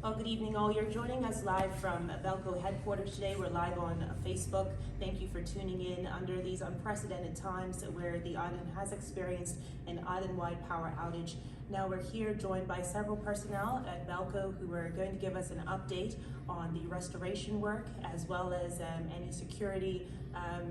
Well, good evening all. You're joining us live from Belco headquarters today. We're live on Facebook. Thank you for tuning in under these unprecedented times where the island has experienced an island-wide power outage. Now we're here joined by several personnel at Belco who are going to give us an update on the restoration work as well as any security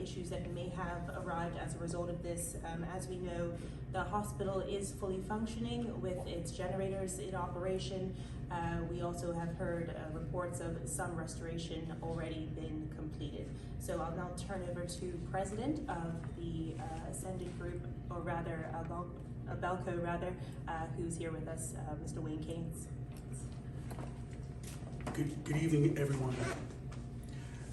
issues that may have arrived as a result of this. As we know, the hospital is fully functioning with its generators in operation. We also have heard reports of some restoration already been completed. So I'll now turn over to President of the Ascendant Group, or rather Belco rather, who's here with us, Mr. Wayne Keynes. Good evening, everyone.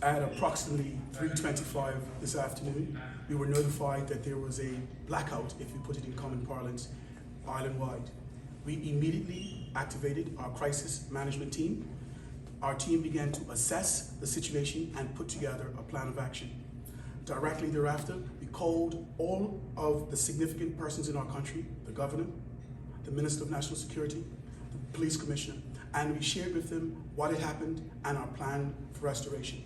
At approximately 3:25 this afternoon, we were notified that there was a blackout, if you put it in common parlance, island-wide. We immediately activated our crisis management team. Our team began to assess the situation and put together a plan of action. Directly thereafter, we called all of the significant persons in our country, the governor, the Minister of National Security, the police commissioner, and we shared with them what had happened and our plan for restoration.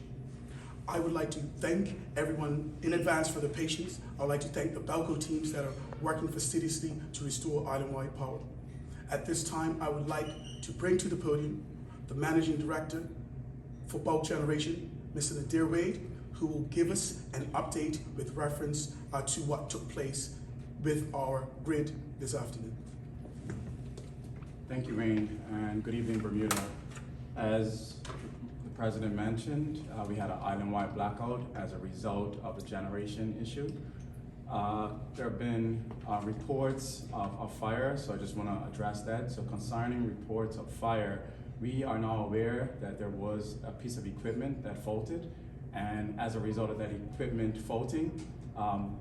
I would like to thank everyone in advance for their patience. I would like to thank the Belco teams that are working fastidiously to restore island-wide power. At this time, I would like to bring to the podium the Managing Director for Bulk Generation, Mr. Nadir Wade, who will give us an update with reference to what took place with our grid this afternoon. Thank you, Wayne, and good evening, Bermuda. As the President mentioned, we had an island-wide blackout as a result of the generation issue. There have been reports of fire, so I just want to address that. So concerning reports of fire, we are now aware that there was a piece of equipment that faulted, and as a result of that equipment faulting,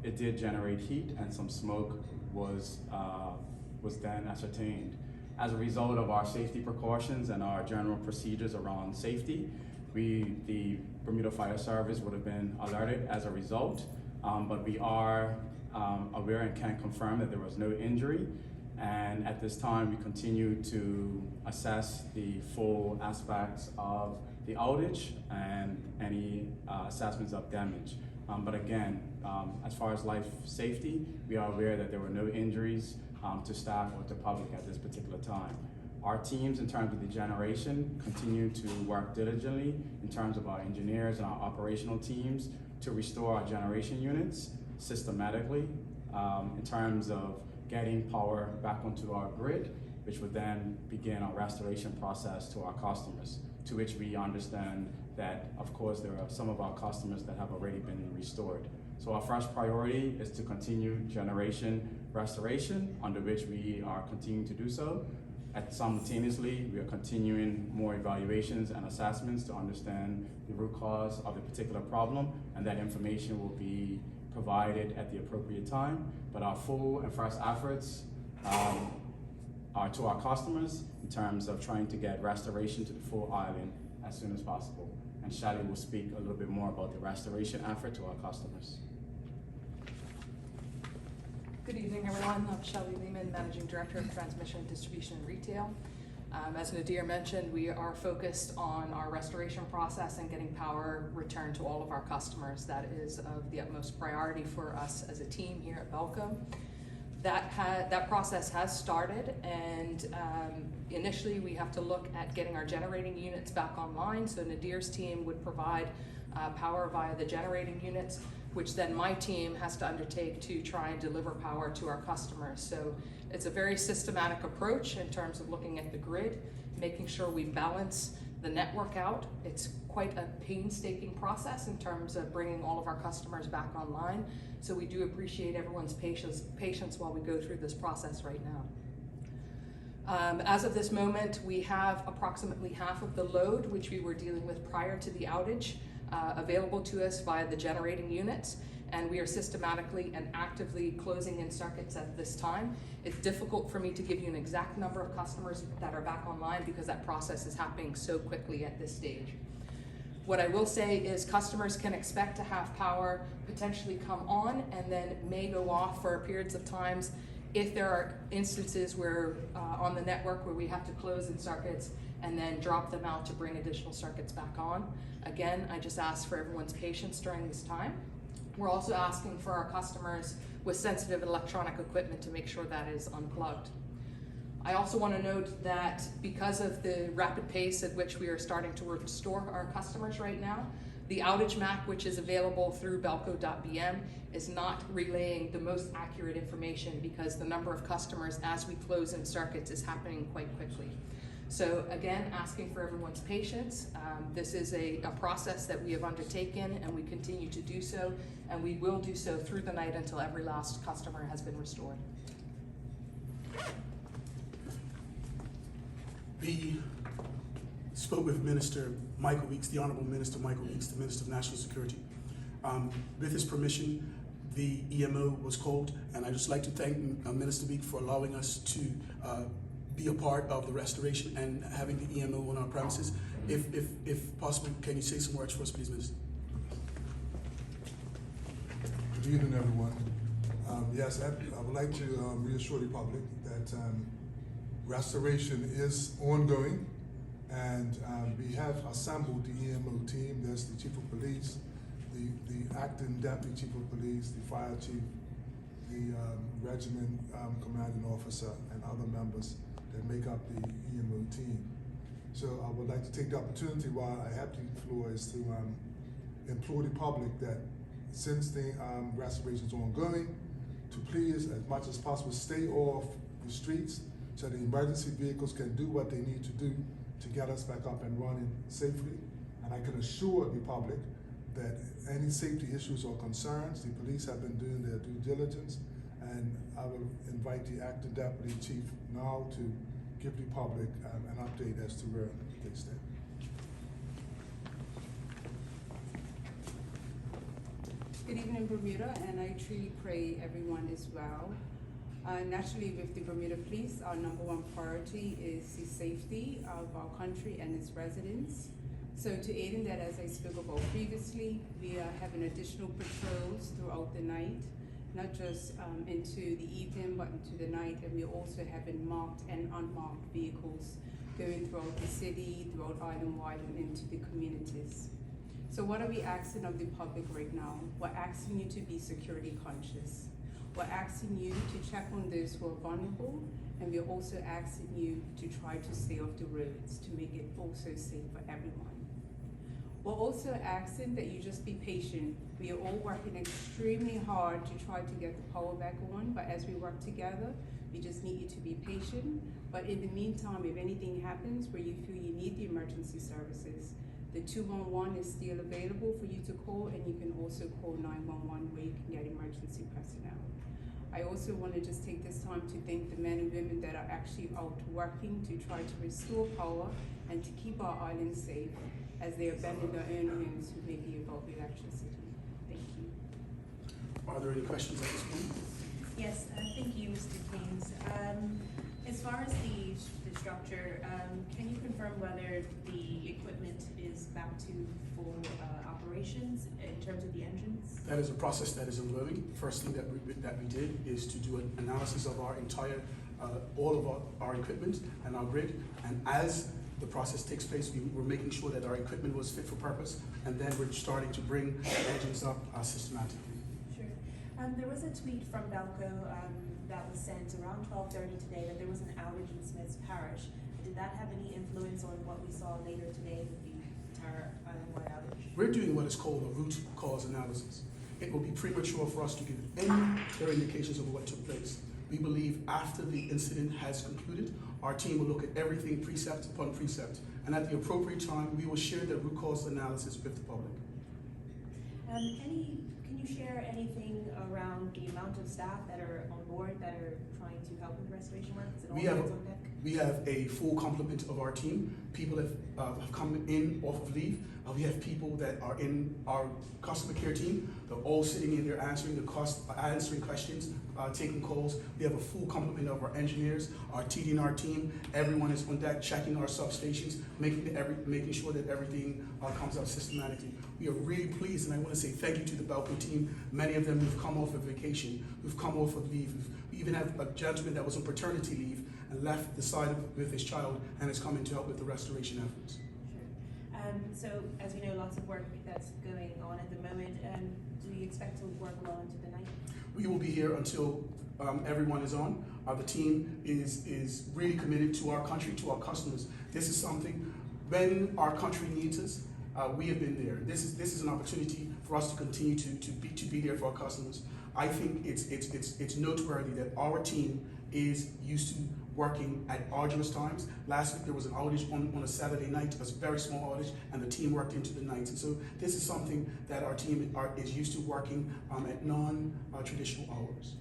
it did generate heat and some smoke was then ascertained. As a result of our safety precautions and our general procedures around safety, the Bermuda Fire Service would have been alerted as a result, but we are aware and can confirm that there was no injury. And at this time, we continue to assess the full aspects of the outage and any assessments of damage. But again, as far as life safety, we are aware that there were no injuries to staff or to public at this particular time. Our teams, in terms of the generation, continue to work diligently in terms of our engineers and our operational teams to restore our generation units systematically in terms of getting power back onto our grid, which would then begin our restoration process to our customers, to which we understand that, of course, there are some of our customers that have already been restored. So our first priority is to continue generation restoration, under which we are continuing to do so. Simultaneously, we are continuing more evaluations and assessments to understand the root cause of the particular problem, and that information will be provided at the appropriate time. But our full and first efforts are to our customers in terms of trying to get restoration to the full island as soon as possible. And Shally will speak a little bit more about the restoration effort to our customers. Good evening, everyone. I'm Shelley Lehman, Managing Director of Transmission, Distribution, and Retail. As Nadir mentioned, we are focused on our restoration process and getting power returned to all of our customers. That is of the utmost priority for us as a team here at Belco. That process has started, and initially we have to look at getting our generating units back online. So Nadir's team would provide power via the generating units, which then my team has to undertake to try and deliver power to our customers. So it's a very systematic approach in terms of looking at the grid, making sure we balance the network out. It's quite a painstaking process in terms of bringing all of our customers back online. So we do appreciate everyone's patience while we go through this process right now. As of this moment, we have approximately half of the load, which we were dealing with prior to the outage, available to us via the generating units, and we are systematically and actively closing in circuits at this time. It's difficult for me to give you an exact number of customers that are back online because that process is happening so quickly at this stage. What I will say is customers can expect to have power potentially come on and then may go off for periods of times If there are instances where on the network where we have to close in circuits and then drop them out to bring additional circuits back on, again, I just ask for everyone's patience during this time. We're also asking for our customers with sensitive electronic equipment to make sure that is unplugged. I also want to note that because of the rapid pace at which we are starting to restore our customers right now, the outage map, which is available through belco.bm, is not relaying the most accurate information because the number of customers as we close in circuits is happening quite quickly. So again, asking for everyone's patience. This is a process that we have undertaken and we continue to do so, and we will do so through the night until every last customer has been restored. We spoke with Minister Michael Weeks, the Honorable Minister Michael Weeks, the Minister of National Security. With his permission, the EMO was called, and I'd just like to thank Minister Weeks for allowing us to be a part of the restoration and having the EMO on our premises. If possible, can you say some words for us, please, Minister? Good evening, everyone. Yes, I would like to reassure the public that restoration is ongoing, and we have assembled the EMO team. There's the Chief of Police, the acting Deputy Chief of Police, the Fire Chief, the Regiment Commanding Officer, and other members that make up the EMO team. So I would like to take the opportunity while I have the floor is to implore the public that since the restoration is ongoing, to please, as much as possible, stay off the streets so the emergency vehicles can do what they need to do to get us back up and running safely. And I can assure the public that any safety issues or concerns, the police have been doing their due diligence, and I will invite the acting deputy chief now to give the public an update as to where they stand. Good evening, Bermuda, and I truly pray everyone is well. Naturally, with the Bermuda Police, our number one priority is the safety of our country and its residents. So to aid in that, as I spoke about previously, we are having additional patrols throughout the night, not just into the evening, but into the night, and we're also having marked and unmarked vehicles going throughout the city, throughout island-wide, and into the communities. So what are we asking of the public right now? We're asking you to be security conscious. We're asking you to check on those who are vulnerable, and we're also asking you to try to stay off the roads to make it also safe for everyone. We're also asking that you just be patient. We are all working extremely hard to try to get the power back on, but as we work together, we just need you to be patient. But in the meantime, if anything happens where you feel you need the emergency services, the 211 is still available for you to call, and you can also call 911 where you can get emergency personnel. I also want to just take this time to thank the men and women that are actually out working to try to restore power and to keep our island safe as they abandon their own homes who may be about electricity. Thank you. Are there any questions at this point? Yes, thank you, Mr. Keynes. As far as the structure, can you confirm whether the equipment is back to full operations in terms of the engines? That is a process that is ongoing. First thing that we did is to do an analysis of our entire, all of our equipment and our grid. And as the process takes place, we're making sure that our equipment was fit for purpose, and then we're starting to bring engines up systematically. Sure. There was a tweet from Belco that was sent around 12:30 today that there was an outage in Smiths Parish. Did that have any influence on what we saw later today with the entire island-wide outage? We're doing what is called a root cause analysis. It will be premature for us to give any clear indications of what took place. We believe after the incident has concluded, our team will look at everything precept upon precept, and at the appropriate time, we will share the root cause analysis with the public. Can you share anything around the amount of staff that are on board that are trying to help with restoration work? Is it all We have hands on deck? We have a full complement of our team. People have come in off of leave. We have people that are in our customer care team. They're all sitting in there answering answering questions, taking calls. We have a full complement of our engineers, our TD&R team. Everyone is on deck checking our substations, making sure that everything comes out systematically. We are really pleased, and I want to say thank you to the Belco team. Many of them have come off of vacation, who've come off of leave. We even have a gentleman that was on paternity leave and left the site with his child and has come in to help with the restoration efforts. Sure. So, as we know, lots of work that's going on at the moment. Do you expect to work well into the night? We will be here until everyone is on. The team is really committed to our country, to our customers. This is something, when our country needs us, we have been there. This is an opportunity for us to continue to be there for our customers. I think it's noteworthy that our team is used to working at arduous times. Last week there was an outage on a Saturday night, a very small outage, and the team worked into the night. And so this is something that our team is used to working at non-traditional hours.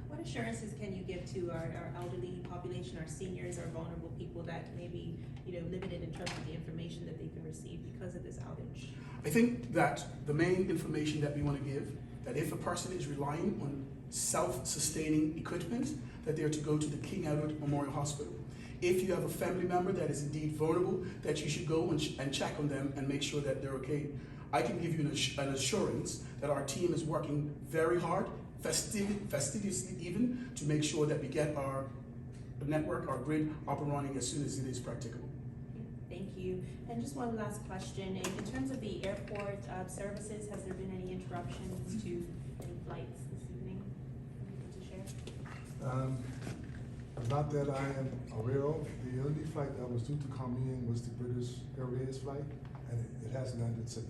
What assurances can you give to our elderly population, our seniors, our vulnerable people that may be limited in terms of the information that they can receive because of this outage? I think that the main information that we want to give, that if a person is relying on self-sustaining equipment, that they're to go to the King Edward Memorial Hospital. If you have a family member that is indeed vulnerable, that you should go and check on them and make sure that they're okay. I can give you an assurance that our team is working very hard, fastidiously even, to make sure that we get our network, our grid up and running as soon as it is practicable. Thank you. And just one last question. In terms of the airport services, has there been any interruptions to any flights this evening? Anything to share? Not that I am aware of. The only flight that was due to come in was the British Airways flight, and it hasn't landed safe.